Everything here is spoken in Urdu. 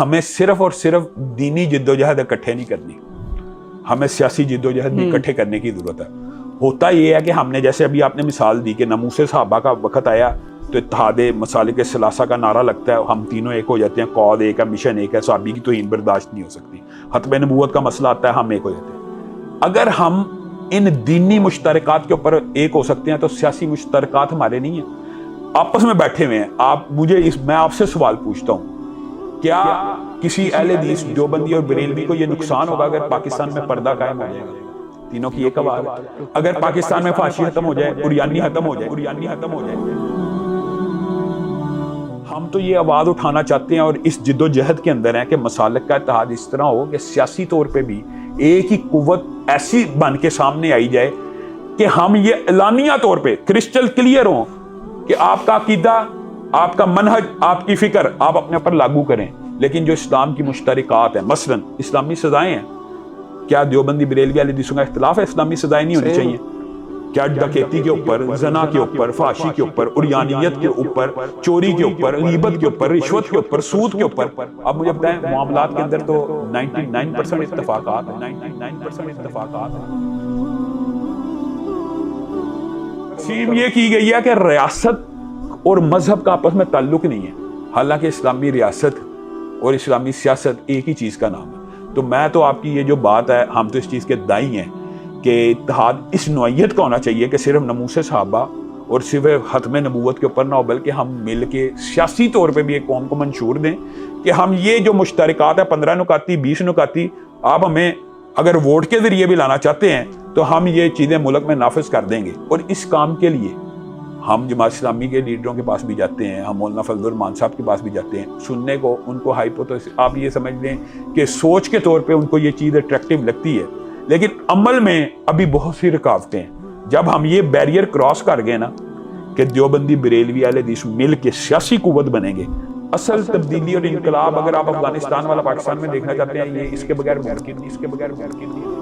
ہمیں صرف اور صرف دینی جدوجہد اکٹھے نہیں کرنی، ہمیں سیاسی جدوجہد بھی اکٹھے کرنے کی ضرورت ہے۔ ہوتا یہ ہے کہ ہم نے جیسے ابھی آپ نے مثال دی کہ ناموس صحابہ کا وقت آیا تو اتحاد مسالک ثلاثہ کا نعرہ لگتا ہے، ہم تینوں ایک ہو جاتے ہیں، قول ایک ہے، مشن ایک ہے، صحابی کی توہین برداشت نہیں ہو سکتی، ختم نبوت کا مسئلہ آتا ہے، ہم ایک ہو جاتے ہیں۔ اگر ہم ان دینی مشترکات کے اوپر ایک ہو سکتے ہیں تو سیاسی مشترکات ہمارے نہیں ہیں، آپس میں بیٹھے ہوئے ہیں۔ میں آپ سے سوال پوچھتا ہوں، کیا کسی اہل حدیث دیوبندی اور بریلوی کو یہ نقصان ہوگا اگر پاکستان میں پردہ قائم ہو جائے گا؟ تینوں کی ایک آواز ہے۔ اگر پاکستان میں فحاشی ختم ہو جائے، عریانی ختم ہو جائے، ہم تو یہ آواز اٹھانا چاہتے ہیں اور اس جد و جہد کے اندر ہیں کہ مسالک کا اتحاد اس طرح ہو کہ سیاسی طور پہ بھی ایک ہی قوت ایسی بن کے سامنے آئی جائے کہ ہم یہ اعلانیہ طور پہ کرسٹل کلیئر ہوں کہ آپ کا عقیدہ، آپ کا منہج، آپ کی فکر آپ اپنے پر لاگو کریں، لیکن جو اسلام کی مشترکات ہیں، مثلا اسلامی سزائیں ہیں، کیا دیوبندی بریلوی اہل حدیثوں کا اختلاف ہے اسلامی سزائیں نہیں ہونی چاہیے؟ کیا ڈکیتی کے اوپر، زنا کے اوپر، فحاشی کے اوپر، عریانیت کے اوپر، چوری کے اوپر، غیبت کے اوپر، رشوت کے اوپر، سود کے اوپر، اب مجھے بتائیں معاملات کے اندر تو 99% اتفاقات ہیں، 99% اتفاقات ہیں۔ تقسیم یہ کی گئی ہے کہ ریاست اور مذہب کا آپس میں تعلق نہیں ہے، حالانکہ اسلامی ریاست اور اسلامی سیاست ایک ہی چیز کا نام ہے۔ تو میں تو آپ کی یہ جو بات ہے، ہم تو اس چیز کے دائی ہیں کہ اتحاد اس نوعیت کا ہونا چاہیے کہ صرف ناموس صحابہ اور صرف ختم نبوت کے اوپر نہ ہو، بلکہ ہم مل کے سیاسی طور پہ بھی ایک قوم کو منشور دیں کہ ہم یہ جو مشترکات ہیں 15 نکاتی 20 نکاتی، آپ ہمیں اگر ووٹ کے ذریعے بھی لانا چاہتے ہیں تو ہم یہ چیزیں ملک میں نافذ کر دیں گے۔ اور اس کام کے لیے ہم جماعت اسلامی کے لیڈروں کے پاس بھی جاتے ہیں، ہم مولانا فضل الرحمان صاحب کے پاس بھی جاتے ہیں سننے کو، ان کو آپ یہ سمجھ لیں کہ سوچ کے طور پہ ان کو یہ چیز اٹریکٹیو لگتی ہے، لیکن عمل میں ابھی بہت سی رکاوٹیں ہیں۔ جب ہم یہ بیریئر کراس کر گئے نا کہ دیوبندی بریلوی اہل حدیث مل کے سیاسی قوت بنیں گے، اصل تبدیلی اور انقلاب اگر آپ افغانستان والا پاکستان میں دیکھنا چاہتے ہیں، یہ اس کے بغیر ممکن نہیں،